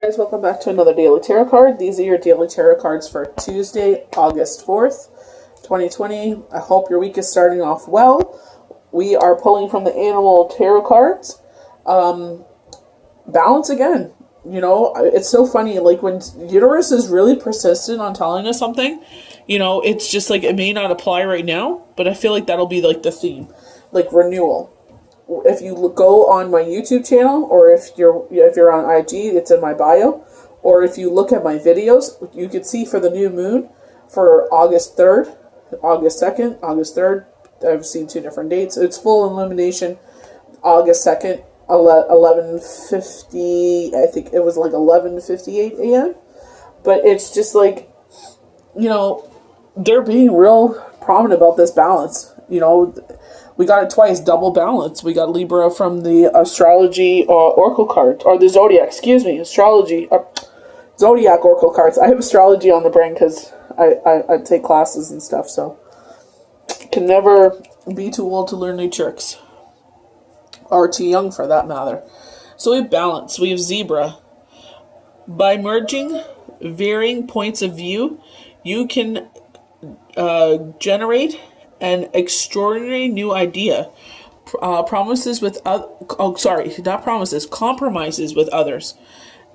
Guys, welcome back to another daily tarot card. These are your daily tarot cards for Tuesday, August 4th, 2020. I hope your week is starting off well. We are pulling from the animal tarot cards. Balance again. You know, it's so funny, like when universe is really persistent on telling us something, you know, it's just like it may not apply right now, but I feel like that'll be like the theme, like renewal. If you go on my YouTube channel, or if you're on IG, it's in my bio, or if you look at my videos, you can see for the new moon for August 3rd, August 2nd, August 3rd, I've seen two different dates. It's full illumination, August 2nd, 11:50, I think it was like 11:58 a.m. But it's just like, you know, they're being real prominent about this balance, you know. We got it twice, double balance. We got Libra from the astrology oracle card, or the zodiac, zodiac oracle cards. I have astrology on the brain because I take classes and stuff, so can never be too old to learn new tricks, or too young for that matter. So we have balance. We have zebra. By merging varying points of view, you can generate an extraordinary new idea. Compromises with others,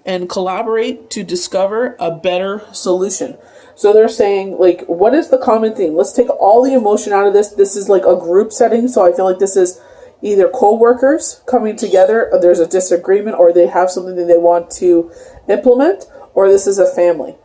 and collaborate to discover a better solution. So they're saying, like, what is the common theme? Let's take all the emotion out of this. This is like a group setting, so I feel like this is either co-workers coming together, or there's a disagreement, or they have something that they want to implement, or this is a family.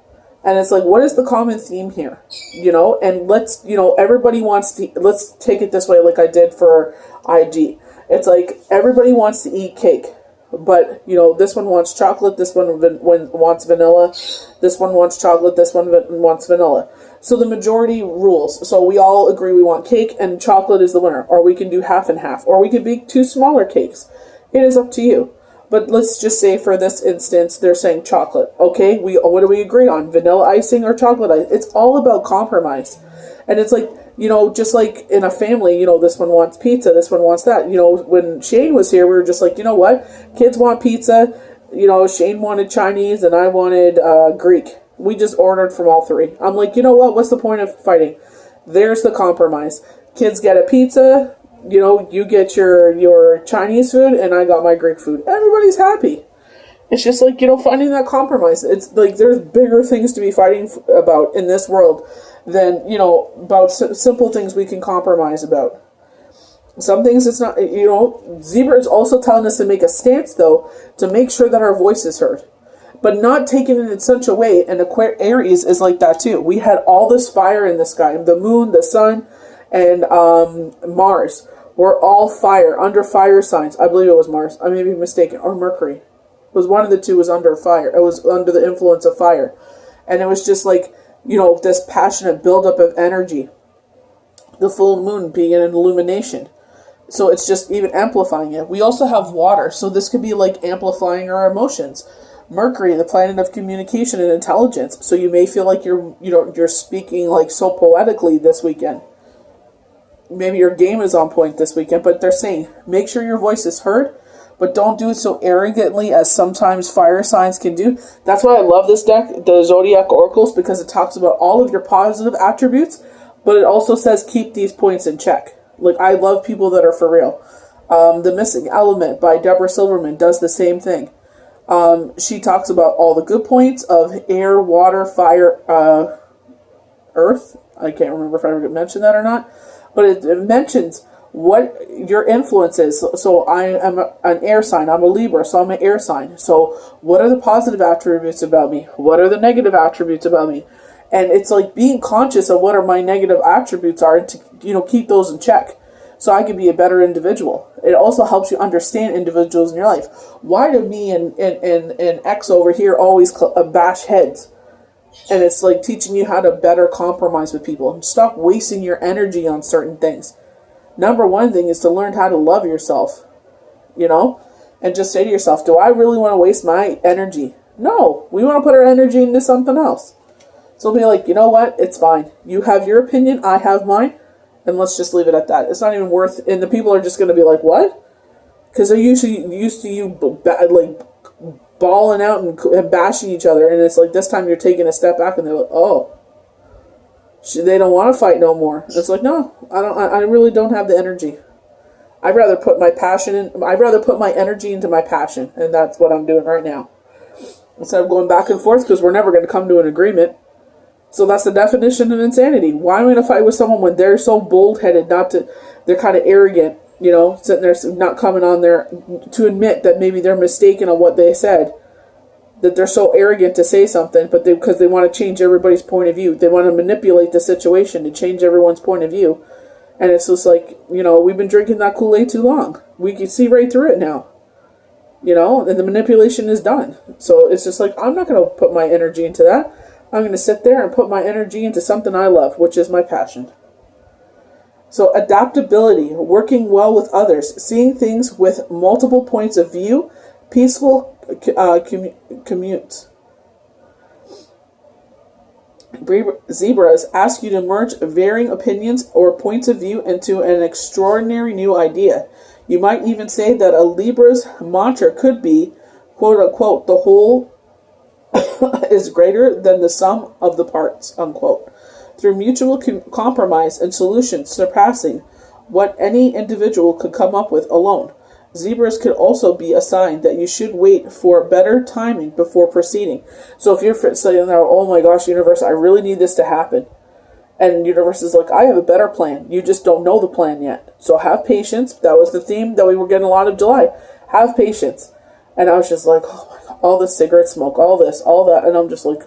And it's like, what is the common theme here? You know, and let's, you know, everybody wants to, let's take it this way, like I did for IG. It's like, everybody wants to eat cake. But, you know, this one wants chocolate, this one wants vanilla, this one wants chocolate, this one wants vanilla. So the majority rules. So we all agree we want cake, and chocolate is the winner. Or we can do half and half. Or we could bake two smaller cakes. It is up to you. But let's just say for this instance, they're saying chocolate. Okay, what do we agree on? Vanilla icing or chocolate ice? It's all about compromise. And it's like, you know, just like in a family, you know, this one wants pizza, this one wants that. You know, when Shane was here, we were just like, you know what? Kids want pizza. You know, Shane wanted Chinese and I wanted Greek. We just ordered from all three. I'm like, you know what? What's the point of fighting? There's the compromise. Kids get a pizza. You know, you get your Chinese food, and I got my Greek food. Everybody's happy. It's just like, you know, finding that compromise. It's like there's bigger things to be fighting about in this world than, you know, about simple things we can compromise about. Some things it's not, you know, Zebra is also telling us to make a stance, though, to make sure that our voice is heard. But not taking it in such a way, and Aries is like that too. We had all this fire in the sky. The moon, the sun, and Mars were all fire, under fire signs. I believe it was Mars. I may be mistaken. Or Mercury. It was one of the two was under fire. It was under the influence of fire. And it was just like, you know, this passionate buildup of energy. The full moon being an illumination. So it's just even amplifying it. We also have water. So this could be like amplifying our emotions. Mercury, the planet of communication and intelligence. So you may feel like you're speaking like so poetically this weekend. Maybe your game is on point this weekend, but they're saying, make sure your voice is heard, but don't do it so arrogantly as sometimes fire signs can do. That's why I love this deck, the Zodiac Oracles, because it talks about all of your positive attributes, but it also says keep these points in check. Like, I love people that are for real. The Missing Element by Deborah Silverman does the same thing. She talks about all the good points of air, water, fire, earth. I can't remember if I ever mentioned that or not. But it mentions what your influence is. So I am an air sign. I'm a Libra, so I'm an air sign. So what are the positive attributes about me? What are the negative attributes about me? And it's like being conscious of what are my negative attributes are, and to, you know, keep those in check, so I can be a better individual. It also helps you understand individuals in your life. Why do me and X over here always bash heads? And it's like teaching you how to better compromise with people. And stop wasting your energy on certain things. Number one thing is to learn how to love yourself. You know? And just say to yourself, do I really want to waste my energy? No. We want to put our energy into something else. So be like, you know what? It's fine. You have your opinion. I have mine. And let's just leave it at that. It's not even worth... And the people are just going to be like, what? Because they're usually used to you like bawling out and bashing each other. And it's like, this time you're taking a step back and they're like, oh, they don't want to fight no more. It's like, no, I really don't have the energy. I'd rather put my energy into my passion. And that's what I'm doing right now. Instead of going back and forth, because we're never going to come to an agreement. So that's the definition of insanity. Why am I going to fight with someone when they're so bullheaded, they're kind of arrogant, sitting there not coming on there to admit that maybe they're mistaken on what they said, that they're so arrogant to say something, but because they want to change everybody's point of view. They want to manipulate the situation to change everyone's point of view. And it's just like, we've been drinking that Kool-Aid too long. We can see right through it now. And the manipulation is done. So it's just like, I'm not going to put my energy into that. I'm going to sit there and put my energy into something I love, which is my passion. So adaptability, working well with others, seeing things with multiple points of view, peaceful commute. Zebras ask you to merge varying opinions or points of view into an extraordinary new idea. You might even say that a Libra's mantra could be, quote unquote, the whole is greater than the sum of the parts, unquote. Through mutual compromise and solutions surpassing what any individual could come up with alone. Zebras could also be a sign that you should wait for better timing before proceeding. So if you're saying, oh my gosh, universe, I really need this to happen. And universe is like, I have a better plan. You just don't know the plan yet. So have patience. That was the theme that we were getting a lot of July. Have patience. And I was just like, oh my God, all this cigarette smoke, all this, all that. And I'm just like,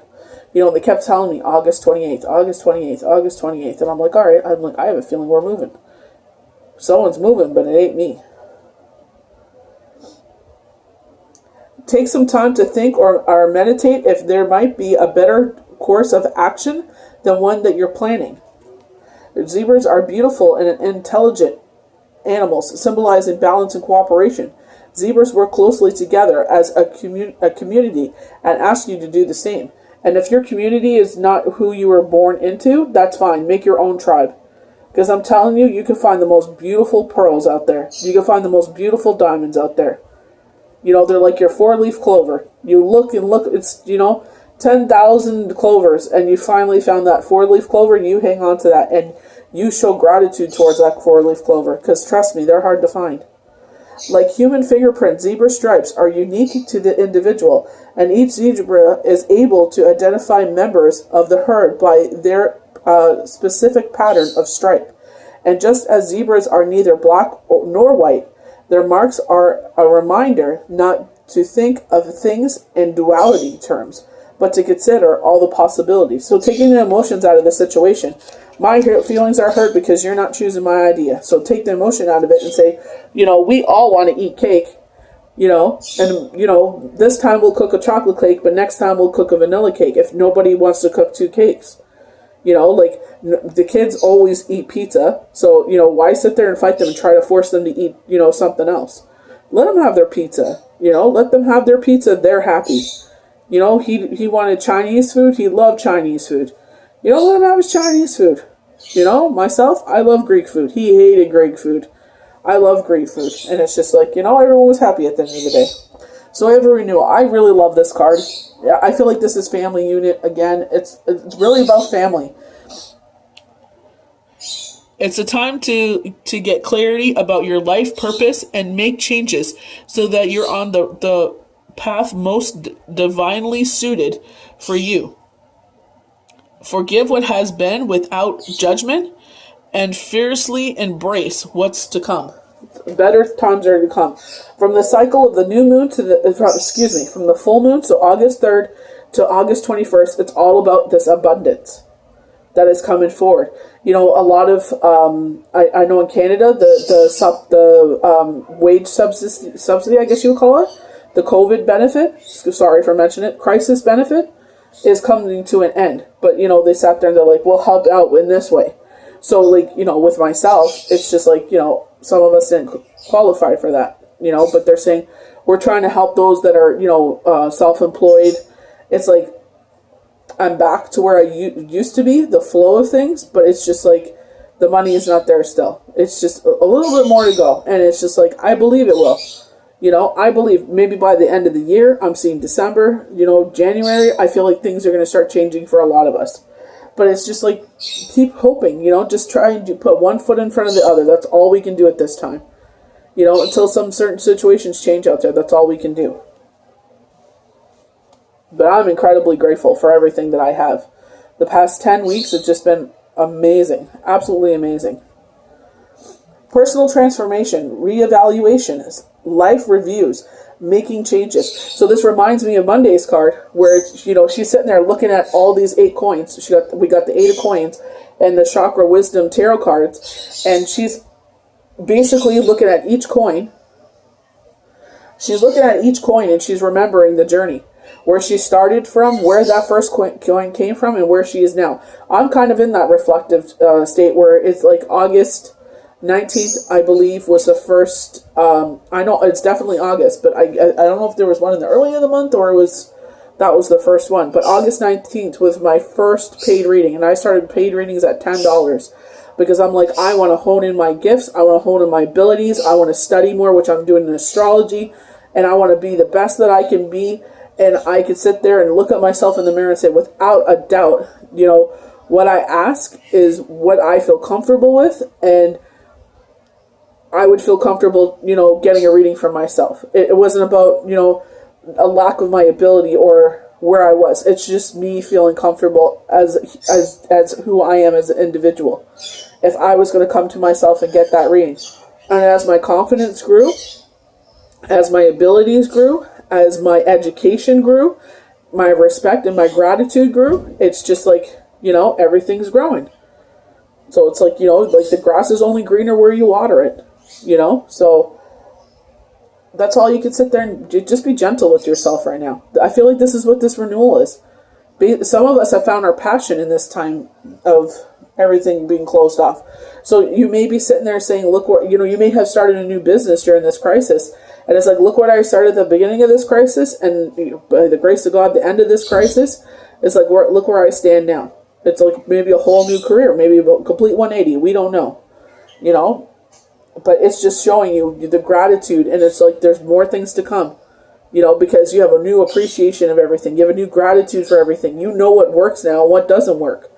they kept telling me August 28th, August 28th, August 28th. And I'm like, all right. I'm like, I have a feeling we're moving. Someone's moving, but it ain't me. Take some time to think or meditate if there might be a better course of action than one that you're planning. Zebras are beautiful and intelligent animals, symbolizing balance and cooperation. Zebras work closely together as a community and ask you to do the same. And if your community is not who you were born into, that's fine. Make your own tribe. Because I'm telling you, you can find the most beautiful pearls out there. You can find the most beautiful diamonds out there. They're like your 4-leaf clover. You look and look, it's, 10,000 clovers, and you finally found that 4-leaf clover, you hang on to that, and you show gratitude towards that 4-leaf clover, because trust me, they're hard to find. Like human fingerprints, zebra stripes are unique to the individual, and each zebra is able to identify members of the herd by their specific pattern of stripe. And just as zebras are neither black nor white, their marks are a reminder not to think of things in duality terms, but to consider all the possibilities. So taking the emotions out of the situation. My feelings are hurt because you're not choosing my idea. So take the emotion out of it and say, we all want to eat cake, and, this time we'll cook a chocolate cake, but next time we'll cook a vanilla cake if nobody wants to cook 2 cakes. The kids always eat pizza, so, why sit there and fight them and try to force them to eat, something else? Let them have their pizza, let them have their pizza, they're happy. He wanted Chinese food, he loved Chinese food. Let him have his Chinese food. Myself, I love Greek food. He hated Greek food. I love Greek food. And it's just like, everyone was happy at the end of the day. So every renewal, I really love this card. Yeah, I feel like this is family unit again. It's really about family. It's a time to get clarity about your life purpose and make changes so that you're on the path most divinely suited for you. Forgive what has been without judgment and fiercely embrace what's to come. Better times are to come. From the cycle of the new moon from the full moon, so August 3rd to August 21st, it's all about this abundance that is coming forward. A lot of, I know in Canada, the wage subsidy, I guess you would call it, the COVID benefit, sorry for mentioning it, crisis benefit, is coming to an end. But, they sat there and they're like, we'll help out in this way. So, with myself, it's just like, some of us didn't qualify for that, but they're saying we're trying to help those that are, self-employed. It's like, I'm back to where I used to be, the flow of things, but it's just like, the money is not there still. It's just a little bit more to go. And it's just like, I believe it will. I believe maybe by the end of the year, I'm seeing December, January, I feel like things are going to start changing for a lot of us. But it's just like, keep hoping, just try and put one foot in front of the other. That's all we can do at this time. Until some certain situations change out there, that's all we can do. But I'm incredibly grateful for everything that I have. The past 10 weeks have just been amazing. Absolutely amazing. Personal transformation, reevaluations, life reviews, making changes. So this reminds me of Monday's card, where she's sitting there looking at all these 8 coins. We got the 8 of coins and the Chakra Wisdom tarot cards, and she's basically looking at each coin. She's looking at each coin and she's remembering the journey, where she started from, where that first coin came from, and where she is now. I'm kind of in that reflective state where it's like August 19th, I believe, was the first. I know it's definitely August, but I don't know if there was one in the early of the month or that was the first one. But August 19th was my first paid reading, and I started paid readings at $10 because I'm like, I want to hone in my gifts, I want to hone in my abilities, I want to study more, which I'm doing in astrology, and I want to be the best that I can be. And I could sit there and look at myself in the mirror and say, without a doubt, what I ask is what I feel comfortable with, and I would feel comfortable, getting a reading from myself. It wasn't about, a lack of my ability or where I was. It's just me feeling comfortable as who I am as an individual. If I was going to come to myself and get that reading. And as my confidence grew, as my abilities grew, as my education grew, my respect and my gratitude grew, it's just like, everything's growing. So it's like, like the grass is only greener where you water it, So that's all you can sit there and just be gentle with yourself right now. I feel like this is what this renewal is. Some of us have found our passion in this time of everything being closed off. So you may be sitting there saying, look what, you may have started a new business during this crisis. And it's like, look what I started at the beginning of this crisis. And by the grace of God, the end of this crisis, it's like, look where I stand now. It's like maybe a whole new career, maybe a complete 180. We don't know, But it's just showing you the gratitude. And it's like there's more things to come, because you have a new appreciation of everything. You have a new gratitude for everything. You know what works now and what doesn't work.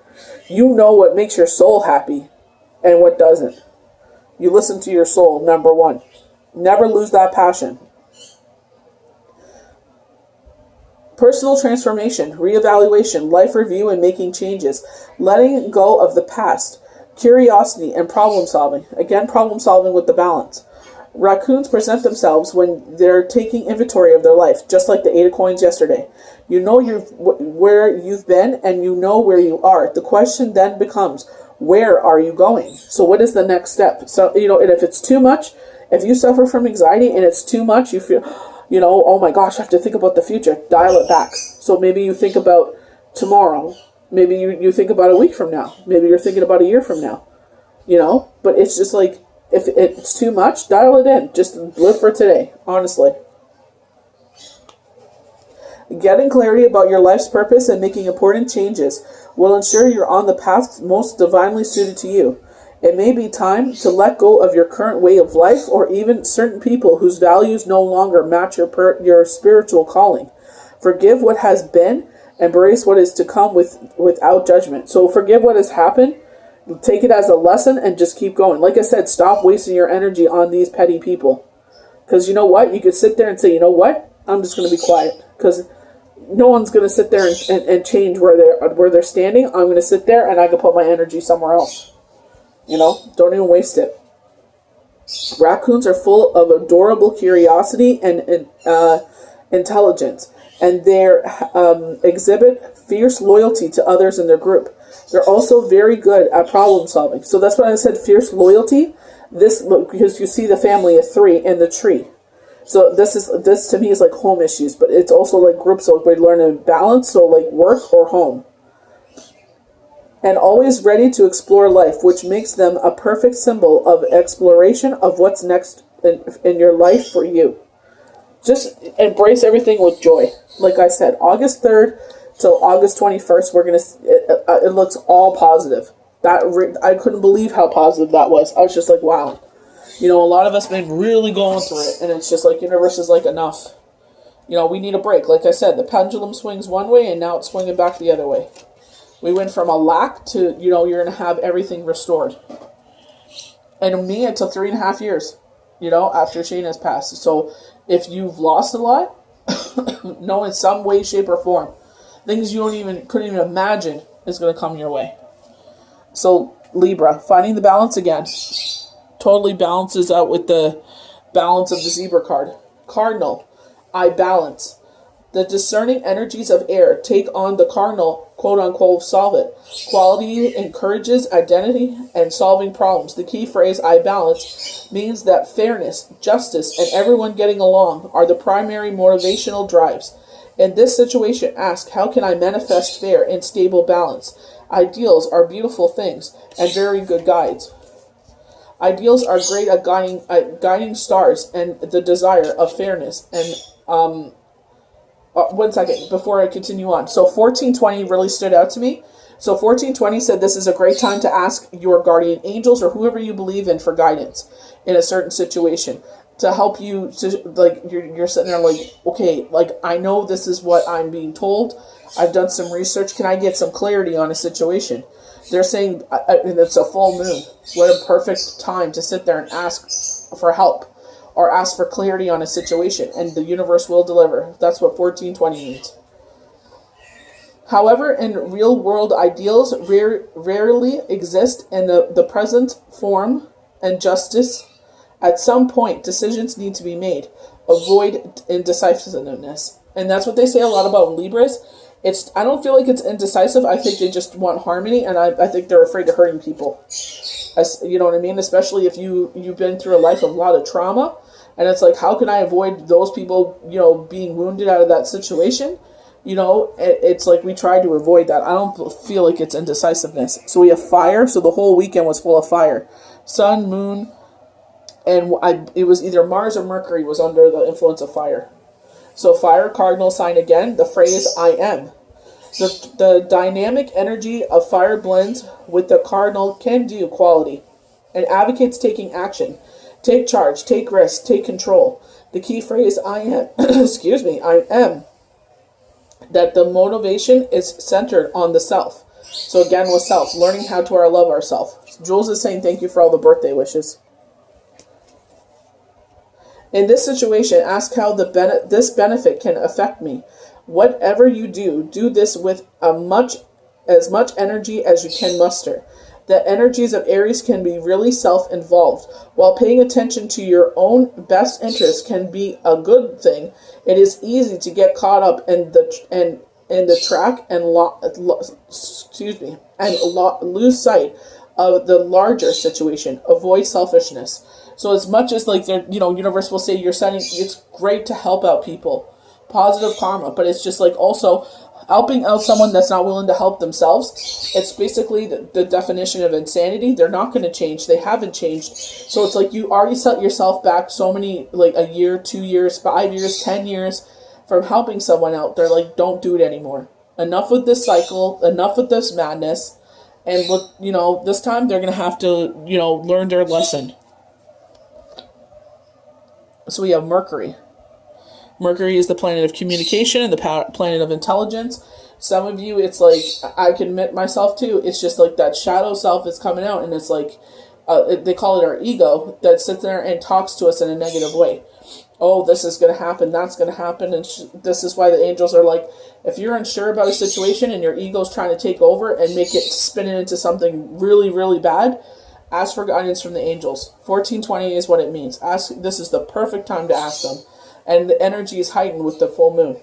You know what makes your soul happy and what doesn't. You listen to your soul, number one. Never lose that passion. Personal transformation, reevaluation, life review, and making changes. Letting go of the past. Curiosity and problem solving. Again, problem solving with the balance. Raccoons present themselves when they're taking inventory of their life, just like the 8 of coins yesterday. You know where you've been and you know where you are. The question then becomes, where are you going? So what is the next step? So, and if it's too much, if you suffer from anxiety and it's too much, you feel, oh my gosh, I have to think about the future. Dial it back. So maybe you think about tomorrow. Maybe you think about a week from now. Maybe you're thinking about a year from now. But it's just like, if it's too much, dial it in. Just live for today, honestly. Getting clarity about your life's purpose and making important changes will ensure you're on the path most divinely suited to you. It may be time to let go of your current way of life or even certain people whose values no longer match your spiritual calling. Forgive what has been, embrace what is to come without judgment. So forgive what has happened, take it as a lesson, and just keep going. Like I said, stop wasting your energy on these petty people. Because you know what? You could sit there and say, you know what? I'm just going to be quiet. Because no one's going to sit there and change where they're standing. I'm going to sit there and I can put my energy somewhere else. Don't even waste it. Raccoons are full of adorable curiosity and intelligence, and they exhibit fierce loyalty to others in their group. They're also very good at problem solving. So that's why I said fierce loyalty. Because you see the family of 3 in the tree. So this to me is like home issues, but it's also like groups. So we learn to balance. So like work or home. And always ready to explore life, which makes them a perfect symbol of exploration of what's next in your life for you. Just embrace everything with joy. Like I said, August 3rd till August 21st, it looks all positive. I couldn't believe how positive that was. I was just like, wow. A lot of us been really going through it, and it's just like universe is like, enough. We need a break. Like I said, the pendulum swings one way, and now it's swinging back the other way. We went from a lack to, you're going to have everything restored. And me, it took 3.5 years, after Shane has passed. So if you've lost a lot, know in some way, shape, or form, things you couldn't even imagine is going to come your way. So Libra, finding the balance again, totally balances out with the balance of the zebra card. Cardinal, I balance. The discerning energies of air take on the cardinal, quote-unquote, solve it. Quality encourages identity and solving problems. The key phrase, I balance, means that fairness, justice, and everyone getting along are the primary motivational drives. In this situation, ask, how can I manifest fair and stable balance? Ideals are beautiful things and very good guides. Ideals are great at guiding stars and the desire of fairness and 1 second before I continue on. So 1420 really stood out to me. So 1420 said this is a great time to ask your guardian angels or whoever you believe in for guidance in a certain situation to help you to, like, you're sitting there like, okay, like, I know this is what I'm being told. I've done some research. Can I get some clarity on a situation? They're saying and it's a full moon. What a perfect time to sit there and ask for help. Or ask for clarity on a situation, and the universe will deliver. That's what 1420 means. However, in real-world ideals rarely exist in the present form and justice. At some point, decisions need to be made. Avoid indecisiveness. And that's what they say a lot about Libras. I don't feel like it's indecisive. I think they just want harmony, and I think they're afraid of hurting people. You know what I mean? Especially if you've been through a life of a lot of trauma, and it's like, how can I avoid those people, being wounded out of that situation? It's like we try to avoid that. I don't feel like it's indecisiveness. So we have fire. So the whole weekend was full of fire. Sun, moon, and it was either Mars or Mercury was under the influence of fire. So fire, cardinal sign again, the phrase I am. The dynamic energy of fire blends with the cardinal can-do quality and advocates taking action. Take charge, take risk, take control. The key phrase I am, I am. That the motivation is centered on the self. So again with self, learning how to love ourselves. Jules is saying thank you for all the birthday wishes. In this situation, ask how this benefit can affect me. Whatever you do this with as much energy as you can muster. The energies of Aries can be really self-involved. While paying attention to your own best interests can be a good thing, it is easy to get caught up in the track and lose sight of the larger situation. Avoid selfishness. So as much as like universe will say it's great to help out people, positive karma, but it's just like also helping out someone that's not willing to help themselves. It's basically the definition of insanity. They're not going to change. They haven't changed. So it's like you already set yourself back so many, like a year, 2 years, 5 years, 10 years from helping someone out. They're like, don't do it anymore. Enough with this cycle. Enough with this madness. And look, this time they're going to have to, learn their lesson. So we have Mercury. Mercury is the planet of communication and the planet of intelligence. Some of you, it's like, I can admit myself too, it's just like that shadow self is coming out, and it's like, they call it our ego, that sits there and talks to us in a negative way. Oh, this is going to happen, that's going to happen, and this is why the angels are like, if you're unsure about a situation and your ego's trying to take over and make it spin it into something really, really bad, ask for guidance from the angels. 1420 is what it means. This is the perfect time to ask them. And the energy is heightened with the full moon.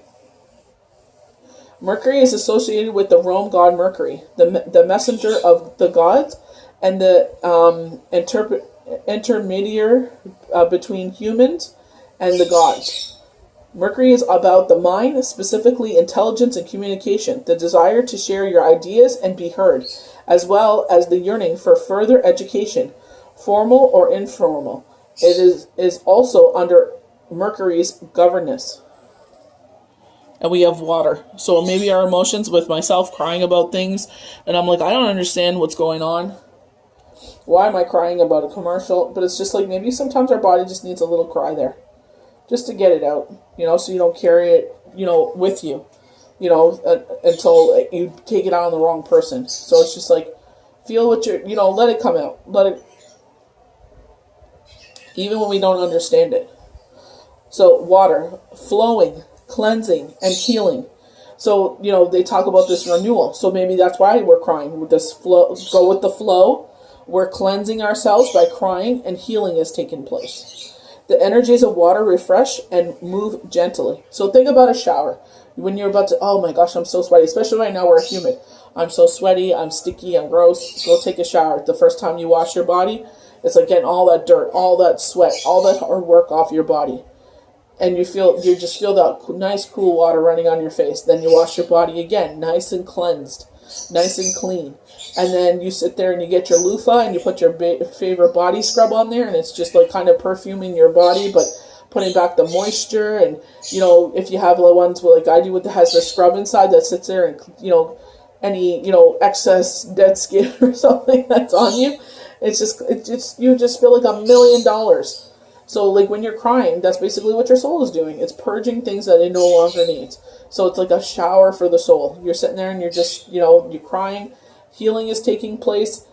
Mercury is associated with the Rome god Mercury, the messenger of the gods, and the intermediary between humans and the gods. Mercury is about the mind, specifically intelligence and communication, the desire to share your ideas and be heard, as well as the yearning for further education, formal or informal. It is also under Mercury's governance. And we have water. So maybe our emotions, with myself crying about things, and I'm like, I don't understand what's going on. why am I crying about a commercial? But it's just like maybe sometimes our body just needs a little cry there, just to get it out, so you don't carry it, with you, until you take it out on the wrong person. So it's just like, feel what you're, let it come out. Let it, even when we don't understand it. So water, flowing, cleansing, and healing. So, they talk about this renewal. So maybe that's why we're crying. With this flow, go with the flow. We're cleansing ourselves by crying, and healing is taking place. The energies of water refresh and move gently. So think about a shower. When you're about to, oh my gosh, I'm so sweaty. Especially right now where it's humid. I'm so sweaty, I'm sticky, I'm gross. Go take a shower. The first time you wash your body, it's like getting all that dirt, all that sweat, all that hard work off your body. And you just feel that nice cool water running on your face. Then you wash your body again, nice and cleansed, nice and clean. And then you sit there and you get your loofah and you put your favorite body scrub on there, and it's just like kind of perfuming your body, but putting back the moisture. And, if you have the ones like I do that has the scrub inside that sits there and, any, excess dead skin or something that's on you, you just feel like $1,000,000. So, like, when you're crying, that's basically what your soul is doing. It's purging things that it no longer needs. So it's like a shower for the soul. You're sitting there and you're just, you're crying. Healing is taking place.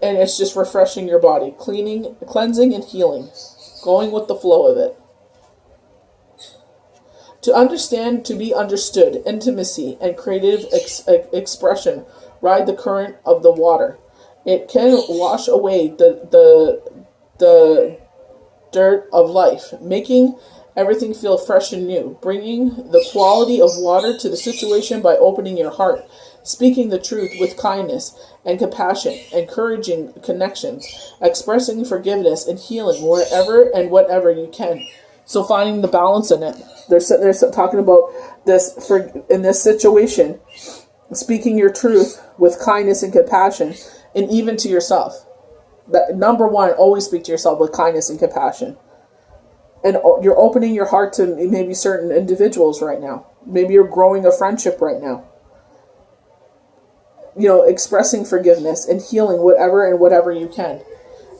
And it's just refreshing your body. Cleansing, and healing. Going with the flow of it. To understand, to be understood. Intimacy and creative expression ride the current of the water. It can wash away the dirt of life, making everything feel fresh and new, bringing the quality of water to the situation by opening your heart, speaking the truth with kindness and compassion, encouraging connections, expressing forgiveness and healing wherever and whatever you can. So finding the balance in it. They're talking about this in this situation, speaking your truth with kindness and compassion, and even to yourself. That, number one, always speak to yourself with kindness and compassion. And you're opening your heart to maybe certain individuals right now. Maybe you're growing a friendship right now. Expressing forgiveness and healing whatever you can.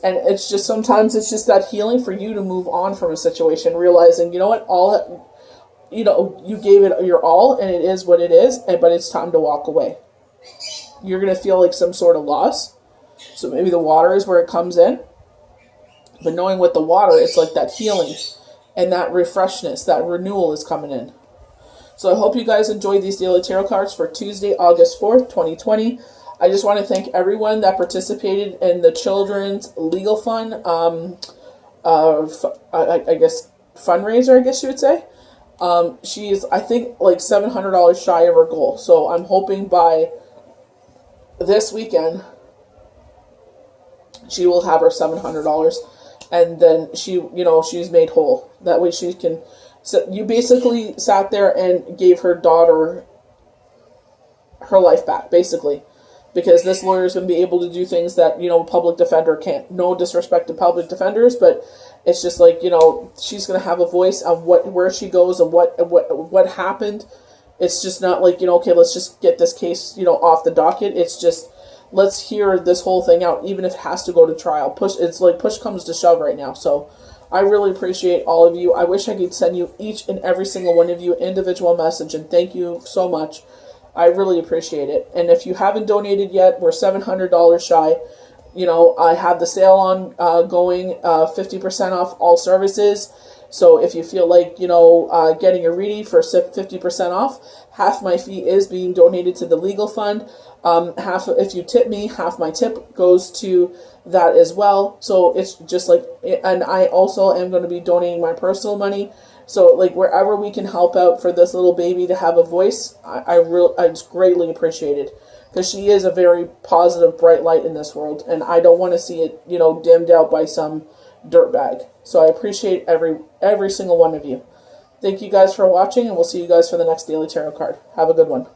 And it's just, sometimes it's just that healing for you to move on from a situation, realizing, you gave it your all and it is what it is, but it's time to walk away. You're going to feel like some sort of loss. So maybe the water is where it comes in. But knowing with the water, it's like that healing and that refreshness, that renewal is coming in. So I hope you guys enjoyed these daily tarot cards for Tuesday, August 4th, 2020. I just want to thank everyone that participated in the Children's Legal Fund, I guess, fundraiser, I guess you would say. She's, I think, like $700 shy of her goal. So I'm hoping by this weekend, she will have her $700, and then she's made whole. That way she can. So you basically sat there and gave her daughter her life back, basically, because this lawyer is going to be able to do things that a public defender can't. No disrespect to public defenders, but it's just like she's going to have a voice of where she goes and what happened. It's just not like okay, let's just get this case off the docket. It's just, let's hear this whole thing out, even if it has to go to trial. It's like push comes to shove right now. So I really appreciate all of you. I wish I could send you, each and every single one of you, individual message, and thank you so much. I really appreciate it. And if you haven't donated yet, we're $700 shy. I have the sale on going, 50% off all services. So if you feel like, getting a reading for 50% off, half my fee is being donated to the legal fund. Half, if you tip me, half my tip goes to that as well. So it's just like, and I also am going to be donating my personal money. So like wherever we can help out for this little baby to have a voice, I just greatly appreciate it. Because she is a very positive, bright light in this world. And I don't want to see it, dimmed out by some dirtbag. So I appreciate every single one of you. Thank you guys for watching, and we'll see you guys for the next Daily Tarot card. Have a good one.